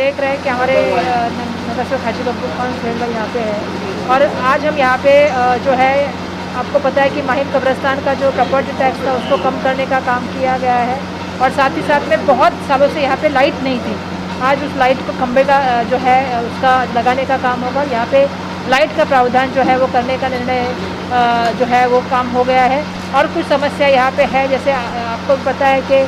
देख रहे हैं कि हमारे नगर हाजी बब्बू खान सुहेल भाई यहाँ पे है और आज हम यहाँ पे जो है आपको पता है कि माहिम कब्रिस्तान का जो प्रॉपर्टी टैक्स था उसको कम करने का काम किया गया है और साथ ही साथ में बहुत सालों से यहाँ पे लाइट नहीं थी। आज उस लाइट को खंबे का जो है उसका लगाने का काम होगा। यहाँ पे लाइट का प्रावधान जो है वो करने का निर्णय जो है वो काम हो गया है। और कुछ समस्या यहाँ पे है, जैसे आपको पता है कि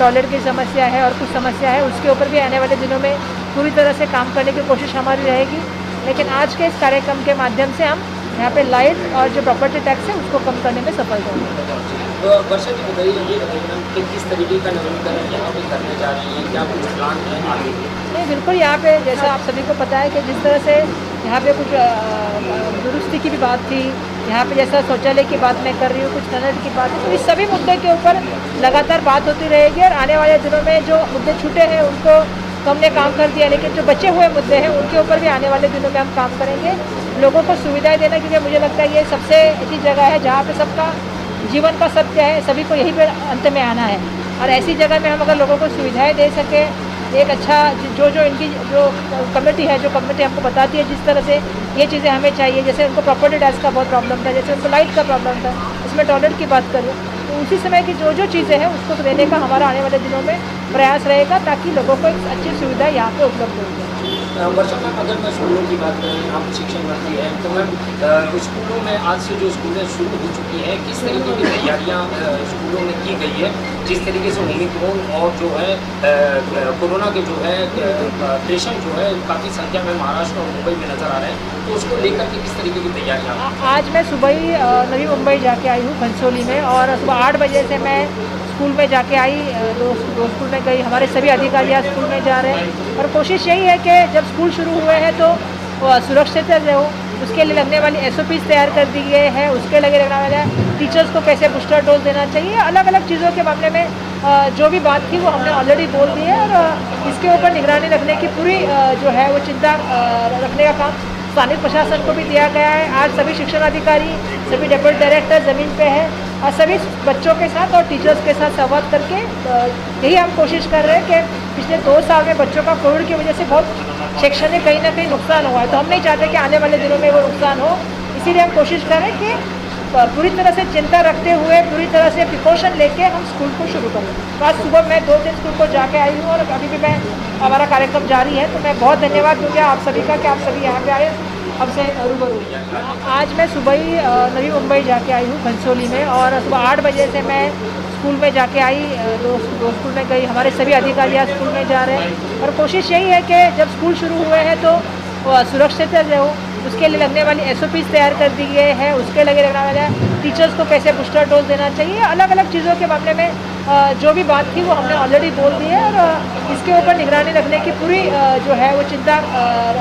टॉयलेट की समस्या है और कुछ समस्या है, उसके ऊपर भी आने वाले दिनों में पूरी तरह से काम करने की कोशिश हमारी रहेगी। लेकिन आज के इस कार्यक्रम के माध्यम से हम यहाँ पे लाइट और जो प्रॉपर्टी टैक्स है उसको कम करने में सफल होंगे। तो वर्षा जी बताइए कि किस तरीके का नवीनीकरण यहाँ पे करने जा रही हैं, क्या कुछ प्लान है आगे? नहीं, बिल्कुल यहाँ पे जैसा आप सभी को पता है कि जिस तरह से यहाँ पे कुछ दुरुस्ती की भी बात थी, यहाँ पे जैसा शौचालय की बात मैं कर रही हूँ, कुछ टनल की बात है, तो इस सभी मुद्दे के ऊपर लगातार बात होती रहेगी और आने वाले दिनों में जो मुद्दे छूटे हैं उनको तो हमने काम कर दिया, लेकिन जो बचे हुए मुद्दे हैं उनके ऊपर भी आने वाले दिनों में हम काम करेंगे, लोगों को सुविधाएं देना, क्योंकि मुझे लगता है ये सबसे ऐसी जगह है जहाँ पे सबका जीवन का सत्य है, सभी को यहीं पर अंत में आना है। और ऐसी जगह में हम अगर लोगों को सुविधाएं दे सकें, एक अच्छा जो इनकी जो कमेटी है, जो कमेटी हमको बताती है जिस तरह से ये चीज़ें हमें चाहिए, जैसे उनको प्रॉपर्टी टैक्स का बहुत प्रॉब्लम था, जैसे उनको लाइट का प्रॉब्लम था, इसमें टॉयलेट की बात करूँ, तो उसी समय की जो चीज़ें हैं उसको देने का हमारा आने वाले दिनों में प्रयास रहेगा ताकि लोगों को एक अच्छी सुविधा यहाँ पे उपलब्ध हो जाए। वर्षा मैम, अगर मैं स्कूलों की बात करें, आप शिक्षण मंत्री हैं, तो मैम स्कूलों में आज से जो स्कूलें शुरू हो चुकी हैं, किस तरीके की तैयारियाँ स्कूलों में की गई है? जिस तरीके से ओमिक्रॉन और जो है कोरोना के जो है पेशेंट जो है काफ़ी संख्या में महाराष्ट्र और मुंबई में नज़र आ रहे हैं, तो उसको लेकर के किस तरीके की तैयारियाँ? आज मैं सुबह ही नवी मुंबई जाके आई हूँ घनसोली में, और सुबह 8 बजे से मैं स्कूल में जाके आई, दो स्कूल में गई, हमारे सभी अधिकारी आज स्कूल में जा रहे हैं और कोशिश यही है कि जब स्कूल शुरू हुए हैं तो सुरक्षित रहो, उसके लिए लगने वाली SOPs तैयार कर दी गई है, उसके लगे लगने वाला टीचर्स को कैसे बूस्टर डोज देना चाहिए, अलग अलग चीज़ों के मामले में जो भी बात थी वो हमने ऑलरेडी बोल दी है और इसके ऊपर निगरानी रखने की पूरी जो है वो चिंता रखने का काम स्थानीय प्रशासन को भी दिया गया है। आज सभी शिक्षण अधिकारी, सभी डेप्यूटी डायरेक्टर ज़मीन पे है और सभी बच्चों के साथ और टीचर्स के साथ संवाद करके यही हम कोशिश कर रहे हैं कि पिछले 2 साल में बच्चों का कोविड की वजह से बहुत शैक्षणिक कहीं ना कहीं नुकसान हुआ है, तो हम नहीं चाहते कि आने वाले दिनों में वो नुकसान हो, इसीलिए हम कोशिश कर रहे हैं कि पूरी तरह से चिंता रखते हुए, पूरी तरह से प्रिकॉशन लेके हम स्कूल को शुरू करें। तो आज सुबह मैं 2 दिन स्कूल को जाके आई हूँ और अभी भी हमारा कार्यक्रम जारी है, तो मैं बहुत धन्यवाद दूँगी आप सभी का कि आप सभी यहाँ पे आए हमसे रूबरू। आज मैं सुबह ही नवी मुंबई जाके आई हूँ घनसोली में, और सुबह 8 बजे से मैं स्कूल में जाके आई, दो स्कूल में गई, हमारे सभी अधिकारी आज स्कूल में जा रहे हैं और कोशिश यही है कि जब स्कूल शुरू हुए हैं तो सुरक्षित रहो, उसके लिए लगने वाली SOPs तैयार कर दी गई है, उसके लगे लगने वाला टीचर्स को कैसे बूस्टर डोज देना चाहिए, अलग अलग चीज़ों के मामले में जो भी बात थी वो हमने ऑलरेडी बोल दी है और इसके ऊपर निगरानी रखने की पूरी जो है वो चिंता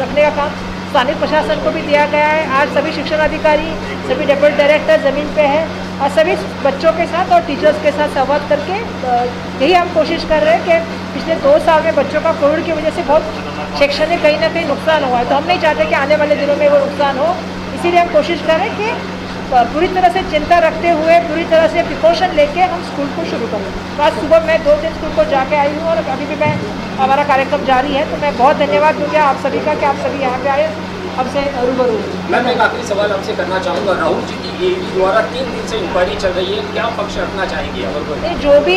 रखने का काम स्थानीय प्रशासन को भी दिया गया है। आज सभी शिक्षण अधिकारी, सभी डेप्यूटी डायरेक्टर ज़मीन पे है और सभी बच्चों के साथ और टीचर्स के साथ संवाद करके यही हम कोशिश कर रहे हैं कि पिछले 2 साल में बच्चों का कोविड की वजह से बहुत शैक्षणिक कहीं ना कहीं नुकसान हुआ है, तो हम नहीं चाहते कि आने वाले दिनों में वो नुकसान हो, इसीलिए हम कोशिश कर रहे हैं कि पूरी तरह से चिंता रखते हुए, पूरी तरह से प्रिकॉशन लेके हम स्कूल को शुरू करें। तो आज सुबह मैं 2 दिन स्कूल को जाके आई हूँ और अभी भी हमारा कार्यक्रम जारी है, तो मैं बहुत धन्यवाद दूँगी आप सभी का कि आप सभी यहाँ पे आए हमसे रूबरू। मैं एक आखिरी सवाल आपसे करना चाहूँगा, राहुल जी की AD द्वारा 3 दिन से इंक्वायरी चल रही है, क्या पक्ष रखना चाहेंगे? नहीं, जो भी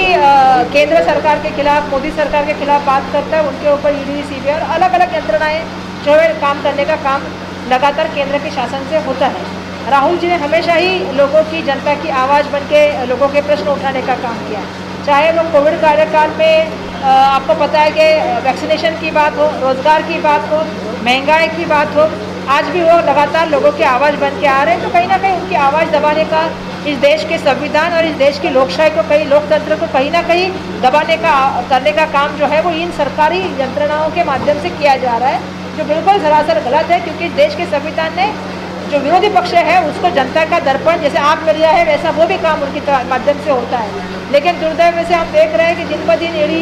केंद्र सरकार के खिलाफ, मोदी सरकार के खिलाफ बात करता है उनके ऊपर ED, CBI और अलग अलग यंत्रणाएँ जो है काम करने का काम लगातार केंद्र के शासन से होता है। राहुल जी ने हमेशा ही लोगों की, जनता की आवाज़ बन के लोगों के प्रश्न उठाने का काम किया, चाहे वो कोविड कार्यकाल में आपको पता है कि वैक्सीनेशन की बात हो, रोज़गार की बात हो, महंगाई की बात हो, आज भी वो लगातार लोगों की आवाज़ बन के आ रहे हैं, तो कहीं ना कहीं उनकी आवाज़ दबाने का इस देश के संविधान और इस देश की लोकशाही को, कहीं लोकतंत्र को कहीं ना कहीं दबाने का, करने का काम जो है वो इन सरकारी यंत्रणाओं के माध्यम से किया जा रहा है, जो बिल्कुल सरासर गलत है, क्योंकि इस देश के संविधान ने जो विरोधी पक्ष है उसको जनता का दर्पण जैसे आग मिल रहा है वैसा वो भी काम उनके माध्यम से होता है, लेकिन दुर्दैव से हम देख रहे हैं कि दिन ब दिन ED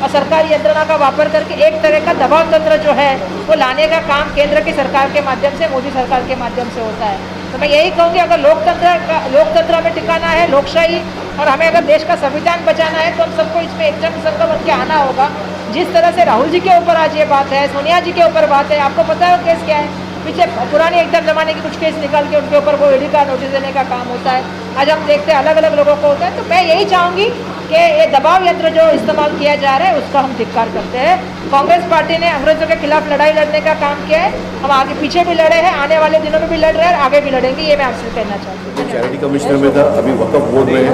और सरकारी यंत्रणा का वापर करके एक तरह का दबाव तंत्र जो है वो लाने का काम केंद्र की सरकार के माध्यम से, मोदी सरकार के माध्यम से होता है। तो मैं यही कहूँगी, अगर लोकतंत्र में टिकाना है, लोकशाही और हमें अगर देश का संविधान बचाना है तो हम सबको इसमें एक जन संघ बन के आना होगा। जिस तरह से राहुल जी के ऊपर आज ये बात है, सोनिया जी के ऊपर बात है, आपको पता है वो केस क्या है? पीछे पुराने एकदम ज़माने के कुछ केस निकाल के उनके ऊपर वो ईडी का नोटिस देने का काम होता है। आज हम देखते हैं अलग अलग लोगों को होता है। तो मैं यही चाहूँगी कि ये दबाव यंत्र जो इस्तेमाल किया जा रहा है उसका हम धिक्कार करते हैं। कांग्रेस पार्टी ने अंग्रेजों के खिलाफ लड़ाई लड़ने का काम किया है, हम आगे पीछे भी लड़े हैं, आने वाले दिनों में भी लड़ रहे हैं, आगे भी लड़ेंगे, ये मैं आपसे कहना चाहती हूँ। चैरिटी कमिश्नर में था, अभी वक्फ बोर्ड में है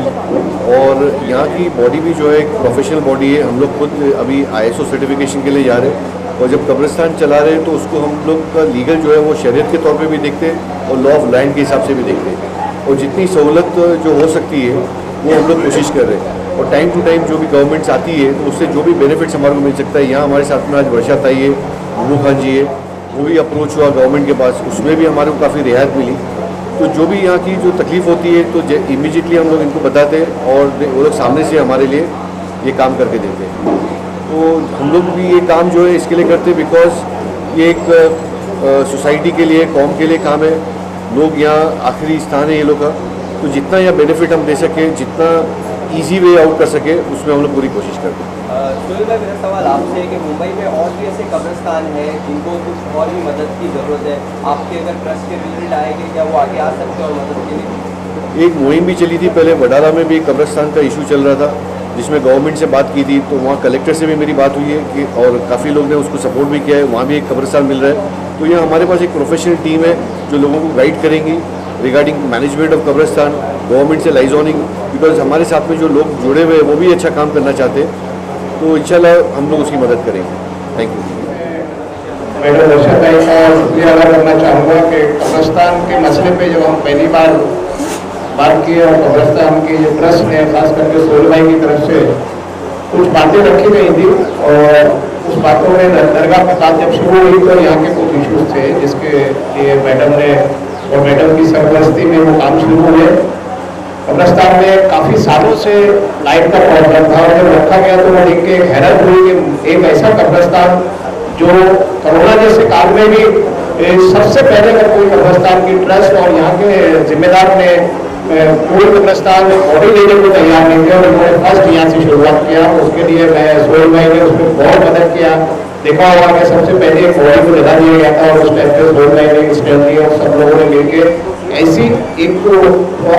और यहाँ की बॉडी भी जो है एक प्रोफेशनल बॉडी है। हम लोग खुद अभी ISO सर्टिफिकेशन के लिए जा रहे हैं और जब कब्रिस्तान चला रहे हैं तो उसको हम लोग का लीगल जो है वो शरीयत के तौर पे भी देखते हैं और लॉ ऑफ लैंड के हिसाब से भी देखते हैं और जितनी सहूलत जो हो सकती है वो हम लोग कोशिश कर रहे हैं। और टाइम टू टाइम जो भी गवर्नमेंट्स आती है तो उससे जो भी बेनिफिट्स हमारे को मिल सकता है। यहाँ हमारे साथ में आज वर्षा ताई है, मुन्नू खान जी है, वो भी अप्रोच हुआ गवर्नमेंट के पास, उसमें भी हमारे को काफ़ी रियायत मिली। तो जो भी यहाँ की जो तकलीफ़ होती है तो इमीडिएटली हम लोग इनको बताते हैं और वो लोग सामने से हमारे लिए ये काम करके देते हैं। तो हम लोग भी ये काम जो है इसके लिए करते हैं बिकॉज ये एक सोसाइटी के लिए, कौम के लिए काम है। लोग यहाँ आखिरी स्थान है ये लोग का, तो जितना यह बेनिफिट हम दे सकें, जितना इजी वे आउट कर सके उसमें हम लोग पूरी कोशिश करते हैं। सोहेल भाई, मेरा सवाल आपसे है कि मुंबई में और भी ऐसे कब्रिस्तान हैं जिनको कुछ और भी मदद की ज़रूरत है, आपके अगर ट्रस्ट के रिजल्ट आएंगे क्या वो आगे आ सकते हैं और मदद के लिए? एक मुहिम भी चली थी पहले, वडाला में भी कब्रिस्तान का इशू चल रहा था जिसमें गवर्नमेंट से बात की थी, तो वहाँ कलेक्टर से भी मेरी बात हुई है कि और काफ़ी लोग ने उसको सपोर्ट भी किया है, वहाँ भी एक कब्रिस्तान मिल रहा है। तो यहाँ हमारे पास एक प्रोफेशनल टीम है जो लोगों को गाइड करेंगी रिगार्डिंग मैनेजमेंट ऑफ कब्रिस्तान, गवर्नमेंट से लाइजोनिंग, बिकॉज हमारे साथ में जो लोग जुड़े हुए हैं वो भी अच्छा काम करना चाहते हैं, तो इंशाल्लाह हम लोग उसकी मदद करेंगे। Thank you. मैडम वर्षा ताई का शुक्रिया अदा करना चाहूँगा कि कब्रिस्तान के मसले पे जब हम पहली बार बात की और कब्रिस्तान के जो ट्रस्ट ने खास करके सोहेल भाई की तरफ से कुछ बातें रखी गई थी और उस बातों में दरगाह की बात जब शुरू हुई तो यहाँ के कुछ इश्यूज थे जिसके लिए मैडम ने और मैडम की सरपरस्ती में वो काम शुरू हुए। कब्रिस्तान में काफ़ी सालों से लाइट का प्रॉब्लम था और जब रखा गया तो वो देख के हैरत हुई कि एक ऐसा कब्रिस्तान जो कोरोना जैसे काल में भी सबसे पहले अगर कोई कब्रिस्तान की ट्रस्ट और यहाँ के जिम्मेदार ने पूरे कब्रिस्तान बॉडी लेने को तैयार नहीं थे और उन्होंने फर्स्ट यहाँ से शुरुआत किया। उसके लिए मैं सोहेल भाई ने उसमें बहुत मदद किया। देखा होगा कि सबसे पहले बॉडी को लगा दिया गया था और उस टाइम पे सोहेल भाई ने स्टैंड लिया और सब लोगों ने लेके ऐसी एक तो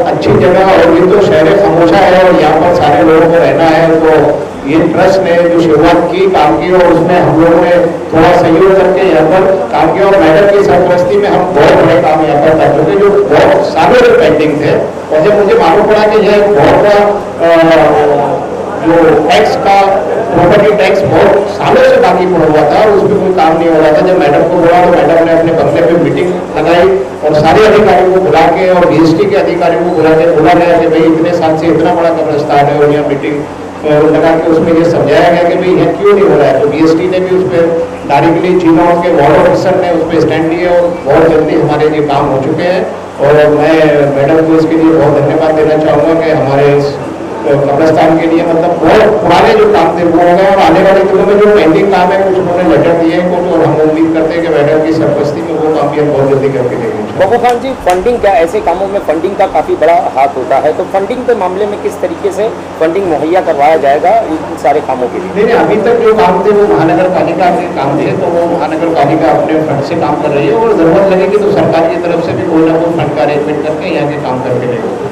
अच्छी जगह और ये तो शहर खामोशा है और यहाँ पर सारे लोगों को रहना है, तो ये ट्रस्ट ने जो शुरुआत की काम की और उसमें हम लोगों ने थोड़ा सहयोग करके यहाँ पर काम किया और मैडम की सरपरस्ती में हम बहुत बड़े काम यहाँ पर कर चुके जो बहुत सालों से पेंडिंग थे। और जब मुझे मालूम पड़ा कि यह एक बहुत बड़ा जो टैक्स का प्रॉपर्टी टैक्स बहुत सालों से बाकी पड़ा हुआ था और उस पर कोई काम नहीं हो रहा था, जब मैडम को बोला तो मैडम ने अपने बंगले पे मीटिंग लगाई और सारे अधिकारियों को बुला के और BST के अधिकारियों को बुला के बोला गया कि भाई इतने साल से इतना बड़ा कब्रिस्तान है और यहाँ मीटिंग लगा के उसमें ये समझाया गया कि भाई यह क्यों नहीं हो रहा है। तो BST ने भी उस पर डायरेक्टली चीनों के वार्ड ऑफिसर ने उस पर स्टैंड लिए और बहुत जल्दी हमारे ये काम हो चुके हैं और मैं मैडम को इसके लिए बहुत धन्यवाद देना चाहूँगा कि हमारे इस कब्रिस्तान के लिए मतलब बहुत पुराने जो काम थे वो हो गए और आने वाले दिनों में जो पेंडिंग काम है कुछ उन्होंने लेटर दिए हैं कुछ और हम उम्मीद करते हैं कि मैडम की सरपरस्ती में वो काम भी हम बहुत जल्दी करके देंगे। बब्बू खान जी, फंडिंग क्या, ऐसे कामों में फंडिंग का काफ़ी बड़ा हाथ होता है, तो फंडिंग के मामले में किस तरीके से फंडिंग मुहैया करवाया जाएगा इन सारे कामों के लिए? नहीं, अभी तक जो काम थे वो महानगर पालिका के काम थे, तो वो महानगर पालिका अपने फंड से काम कर रही है और जरूरत लगेगी तो सरकार की तरफ से भी कोई ना कोई फंड का अरेंजमेंट करके यहाँ के काम करके रहेगा।